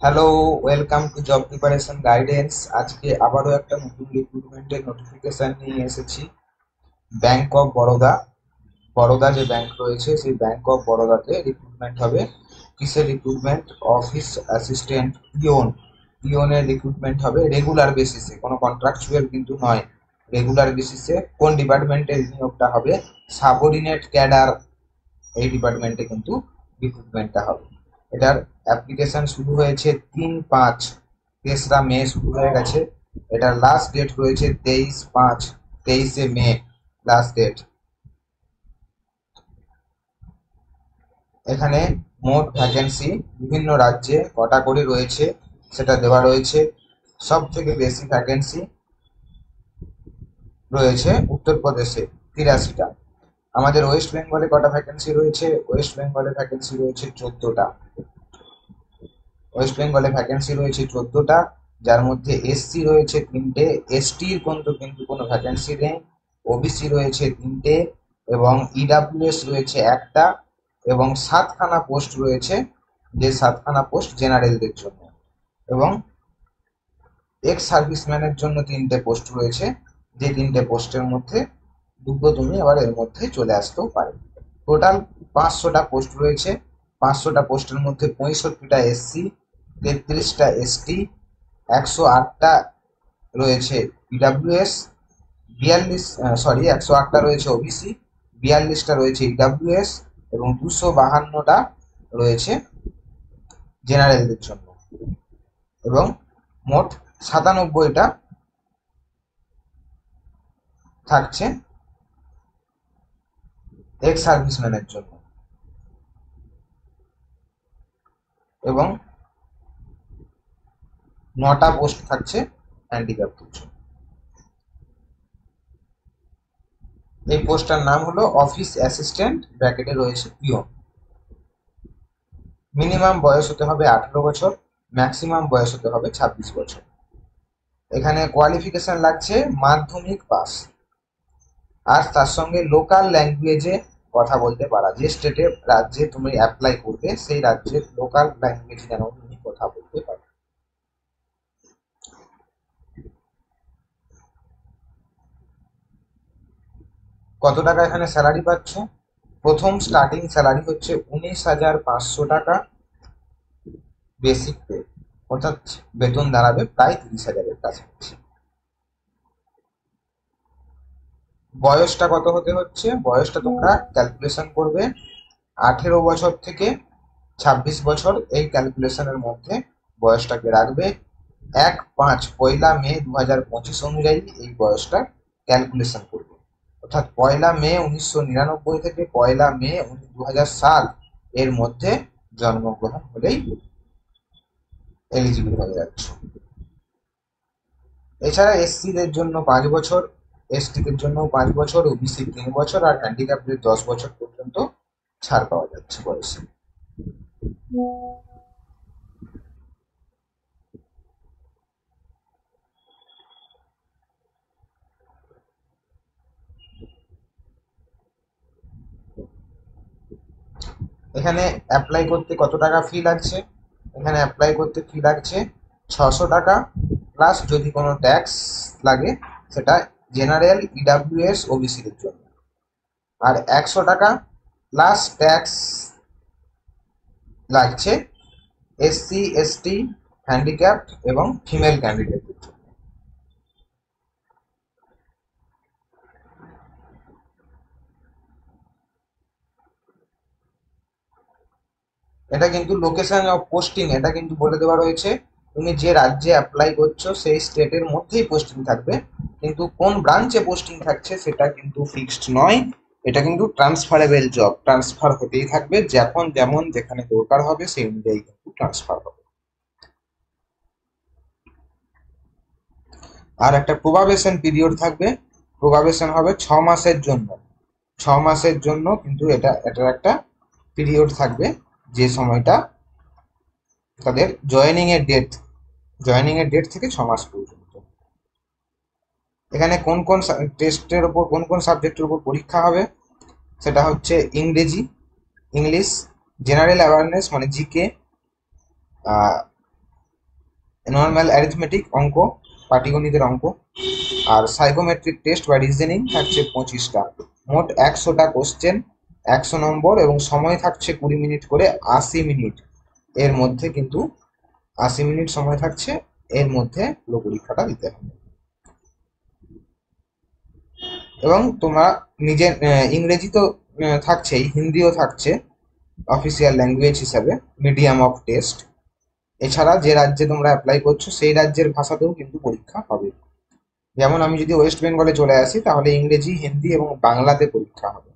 Hello, welcome to job preparation guidance. আজকে আবারও একটা নতুন রিক্রুটমেন্টের নোটিফিকেশন নিয়ে এসেছি। ব্যাংক অফ বরোদা, বরোদা যে ব্যাংক রয়েছে সেই ব্যাংক অফ বরোদাতে রিক্রুটমেন্ট হবে। কিসের রিক্রুটমেন্ট? অফিস অ্যাসিস্ট্যান্ট, পিওনের রিক্রুটমেন্ট হবে রেগুলার বেসিসে, কোনো কন্ট্রাকচুয়াল কিন্তু নয়। রেগুলার বেসিসে কোন ডিপার্টমেন্টের নিয়োগটা হবে? সাবঅর্ডিনেট ক্যাডার, এই ডিপার্টমেন্টে কিন্তু রিক্রুটমেন্টটা হবে। এটার অ্যাপ্লিকেশন শুরু হয়েছে 3/5, 3রা মে শুরু হয়ে গেছে। এটার লাস্ট ডেট রয়েছে 23/5, 23শে মে লাস্ট ডেট। এখানে মোট ভ্যাকেন্সি বিভিন্ন রাজ্যে কটা করে রয়েছে সেটা দেওয়া রয়েছে। সব থেকে বেশি ভ্যাকেন্সি রয়েছে উত্তরপ্রদেশে, 83টা। আমাদের ওয়েস্ট বেঙ্গলে কটা ভ্যাকেন্সি রয়েছে? ওয়েস্ট বেঙ্গলে ভ্যাকেন্সি রয়েছে 14টা। ওয়েস্ট বেঙ্গলে ভ্যাকেন্সি রয়েছে 14টা, যার মধ্যে এসসি রয়েছে 3টে, এসটির কিন্তু কোনো ভ্যাকেন্সি নেই, ওবিসি রয়েছে 3টে এবং ইডাব্লিউএস রয়েছে একটা, এবং 7খানা পোস্ট রয়েছে, যে 7খানা পোস্ট জেনারেলদের জন্য, এবং এক্স সার্ভিসম্যানের জন্য 3টে পোস্ট রয়েছে, যে 3টে পোস্টের মধ্যে দুটো তুমি আবার এর মধ্যে চলে আসতেও পারে। টোটাল 500টা পোস্ট রয়েছে। 500টা পোস্টের মধ্যে 65টা এসসি, 33টা এসটি, 108টা রয়েছে ইডাব্লিউএস, 108টা রয়েছে ওবিসি, 42টা রয়েছে ইডাব্লিউএস এবং 252টা রয়েছে জেনারেলদের জন্য, এবং মোট 97টা থাকছে এক্স সার্ভিসম্যানের জন্য, এবং 9টা পোস্ট থাকছে হ্যান্ডিক্যাপ্টের জন্য। এই পোস্টটার নাম হলো অফিস অ্যাসিস্ট্যান্ট, ব্র্যাকেটে রয়েছে পিওন। মিনিমাম বয়স হতে হবে 18 বছর, ম্যাক্সিমাম বয়স হতে হবে 26 বছর। এখানে কোয়ালিফিকেশন লাগছে মাধ্যমিক পাস, আর তার সঙ্গে লোকাল ল্যাঙ্গুয়েজে কথা বলতে পারা। যে স্টেটে রাজ্যে তুমি অ্যাপ্লাই করবে সেই রাজ্যের লোকাল ল্যাঙ্গুয়েজ যেন তুমি কথা বলতে পারো। কত টাকা এখানে স্যালারি পাচ্ছ? প্রথম স্টার্টিং স্যালারি হচ্ছে 19,500 টাকা বেসিক পে, অর্থাৎ বেতন দাঁড়াবে প্রায় 30,000-এর কাছাকাছি। বয়সটা কত হতে হচ্ছে? বয়সটা তোমরা ক্যালকুলেশন করবে 18 বছর থেকে 26 বছর, এই ক্যালকুলেশনের মধ্যে বয়সটাকে রাখবে। 1/5 পয়লা মে 2025 অনুযায়ী এই বয়সটা ক্যালকুলেশন করবে, অর্থাৎ 1লা মে 1999 থেকে 1লা মে 2000 সাল এর মধ্যে জন্মগ্রহণ হলেই এলিজিবল হয়ে যাচ্ছে। এছাড়া এসসিদের জন্য 5 বছর, এসটিদের জন্য 5 বছর, ওবিসি 3 বছর আর হ্যান্ডিক্যাপদের 10 বছর পর্যন্ত ছাড় পাওয়া যাচ্ছে বয়সে। এখানে অ্যাপ্লাই করতে কত টাকা ফি লাগছে? এখানে অ্যাপ্লাই করতে ফি লাগছে 600 টাকা, প্লাস যদি কোনো ট্যাক্স লাগে সেটা জেনারেল, ইডাব্লিউএস, ওবিসিদের জন্য। আর 100 টাকা প্লাস ট্যাক্স লাগছে এসসি, এসটি, হ্যান্ডিক্যাপড এবং ফিমেল ক্যান্ডিডেটদের জন্য। এটা কিন্তু লোকেশন অফ পোস্টিং, এটা কিন্তু বলে দেওয়া রয়েছে। তুমি যে রাজ্যে অ্যাপ্লাই করছো সেই স্টেটের মধ্যেই পোস্টিং থাকবে, কিন্তু কোন ব্রাঞ্চে পোস্টিং থাকছে সেটা কিন্তু ফিক্সড নয়। এটা কিন্তু ট্রান্সফারেবল জব, ট্রান্সফার হতেই থাকবে, যখন যেমন যেখানে দরকার হবে সেই অনুযায়ী কিন্তু ট্রান্সফার হবে। আর একটা প্রবাবেশন পিরিয়ড থাকবে, প্রবাবেশন হবে 6 মাসের জন্য। 6 মাসের জন্য কিন্তু এটার একটা পিরিয়ড থাকবে, যে সময়টা তাদের জয়েনিং এর ডেট থেকে 6 মাস পর্যন্ত। এখানে কোন কোন টেস্টের উপর, কোন কোন সাবজেক্টের উপর পরীক্ষা হবে সেটা হচ্ছে ইংরেজি, ইংলিশ, জেনারেল অ্যাওয়ারনেস মানে জিকে, নর্মাল অ্যারিথমেটিক অঙ্ক, পাটিগণিতের অঙ্ক, আর সাইকোমেট্রিক টেস্ট বা রিজনিং থাকছে 25টা। মোট 100টা কোশ্চেন, 100 নম্বর, এবং সময় থাকছে 20 মিনিট করে। 80 মিনিট এর মধ্যে কিন্তু 80 মিনিট সময় থাকছে, এর মধ্যে পুরো পরীক্ষাটা দিতে হবে। এবং তোমরা নিজের ইংরেজি তো থাকছেই, হিন্দিও থাকছে অফিসিয়াল ল্যাঙ্গুয়েজ হিসাবে, মিডিয়াম অফ টেস্ট। এছাড়া যে রাজ্যে তোমরা অ্যাপ্লাই করছো সেই রাজ্যের ভাষাতেও কিন্তু পরীক্ষা হবে। যেমন আমি যদি ওয়েস্ট বেঙ্গলে চলে আসি, তাহলে ইংরেজি, হিন্দি এবং বাংলাতে পরীক্ষা হবে।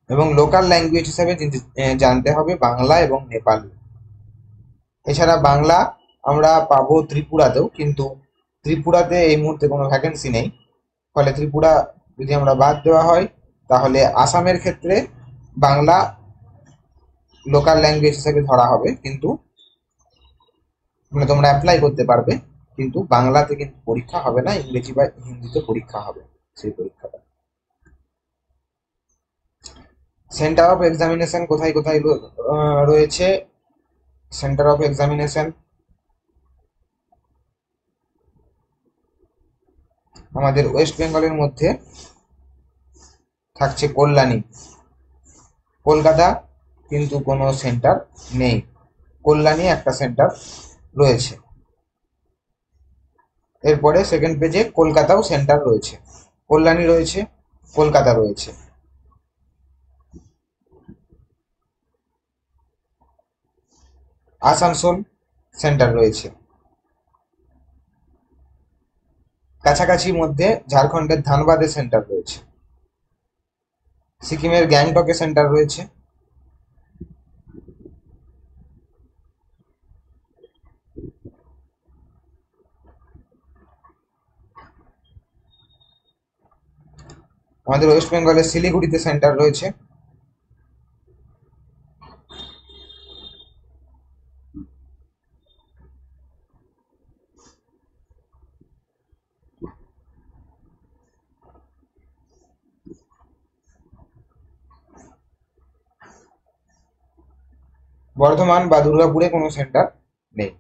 এবং লোকাল ল্যাঙ্গুয়েজ হিসাবে জানতে হবে বাংলা এবং নেপালি। এছাড়া বাংলা আমরা পাবো ত্রিপুরাতেও, কিন্তু ত্রিপুরাতে এই মুহূর্তে কোনো ভ্যাকেন্সি নেই। ফলে ত্রিপুরা যদি আমরা বাদ দেওয়া হয়, তাহলে আসামের ক্ষেত্রে বাংলা লোকাল ল্যাঙ্গুয়েজ হিসেবে ধরা হবে, কিন্তু মানে তোমরা অ্যাপ্লাই করতে পারবে, কিন্তু বাংলাতে কিন্তু পরীক্ষা হবে না, ইংরেজি বা হিন্দিতে পরীক্ষা হবে সেই পরীক্ষাটা। সেন্টার অফ এক্সামিনেশন কোথায় কোথায় রয়েছে? সেন্টার অফ এক্সামিনেশন আমাদের ওয়েস্ট বেঙ্গলের মধ্যে থাকছে কল্যাণী। কলকাতা কিন্তু কোনো সেন্টার নেই, কল্যাণী একটা সেন্টার রয়েছে। এরপরে সেকেন্ড পেজে কলকাতাও সেন্টার রয়েছে, কল্যাণী রয়েছে, কলকাতা রয়েছে। আসানসোল সেন্টার রয়েছে। কাছাকাছির মধ্যে ঝাড়খণ্ডের ধানবাদে সেন্টার রয়েছে। সিকিমের গ্যাংটকে সেন্টার রয়েছে। আমাদের ওয়েস্ট বেঙ্গলের শিলিগুড়িতে সেন্টার রয়েছে। বর্ধমান বা দুর্গাপুরে কোনো সেন্টার নেই।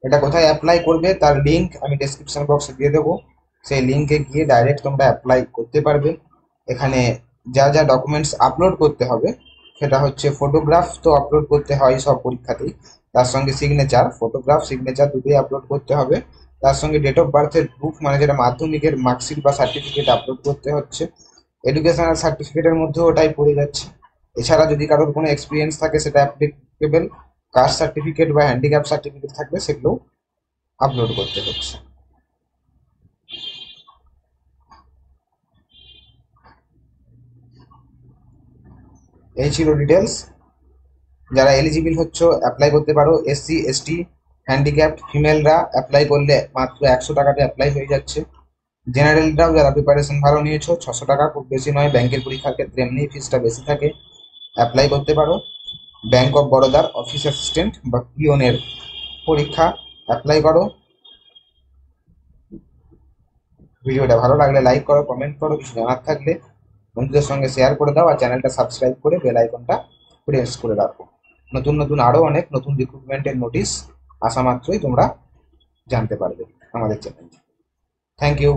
এটা কোথায় অ্যাপ্লাই করবে তার লিংক আমি ডেসক্রিপশন বক্সে দিয়ে দেবো, সেই লিংকে গিয়ে ডাইরেক্ট তোমরা অ্যাপ্লাই করতে পারবে। এখানে যা যা ডকুমেন্টস আপলোড করতে হবে সেটা হচ্ছে ফটোগ্রাফ তো আপলোড করতে হয় সব পরীক্ষাতেই, তার সঙ্গে সিগনেচার, ফটোগ্রাফ সিগনেচার দুটোই আপলোড করতে হবে। তার সঙ্গে ডেট অফ বার্থের প্রুফ, মানে যেটা মাধ্যমিকের মার্কশিট বা সার্টিফিকেট আপলোড করতে হচ্ছে। এডুকেশনাল সার্টিফিকেটের মধ্যেও ওটাই পড়ে যাচ্ছে। এছাড়া যদি কারোর কোনো এক্সপিরিয়েন্স থাকে সেটা অ্যাপ্লিকেবল, কাস্ট সার্টিফিকেট বা হ্যান্ডিক্যাপ সার্টিফিকেট থাকবে সেগুলো আপলোড করতে হচ্ছে। এই ছিল ডিটেলস। যারা এলিজিবল হচ্ছে অ্যাপ্লাই করতে পারো। এসসি, এসটি, হ্যান্ডিক্যাপড, ফিমেলরা অ্যাপ্লাই করলে মাত্র 100 টাকাতে অ্যাপ্লাই হয়ে যাচ্ছে। জেনারেলরাও যারা প্রিপারেশন ভালো নিয়েছো 600 টাকা, খুব বেশি নয়, ব্যাংকের পরীক্ষার ক্ষেত্রে এমনি ফিসটা বেশি থাকে, অ্যাপ্লাই করতে পারো। ব্যাংক অফ বরোদার অফিস অ্যাসিস্ট্যান্ট বা পিওনের পরীক্ষা অ্যাপ্লাই করো। ভিডিওটা ভালো লাগলে লাইক করো, কমেন্ট করো, কিছু জানার থাকলে বন্ধুদের সঙ্গে শেয়ার করে দাও, আর চ্যানেলটা সাবস্ক্রাইব করে বেল আইকনটা প্রেস করে রাখো। নতুন নতুন আরও অনেক নতুন রিক্রুটমেন্টের নোটিশ আসা মাত্রই তোমরা জানতে পারবে আমাদের চ্যানেলে। Thank you.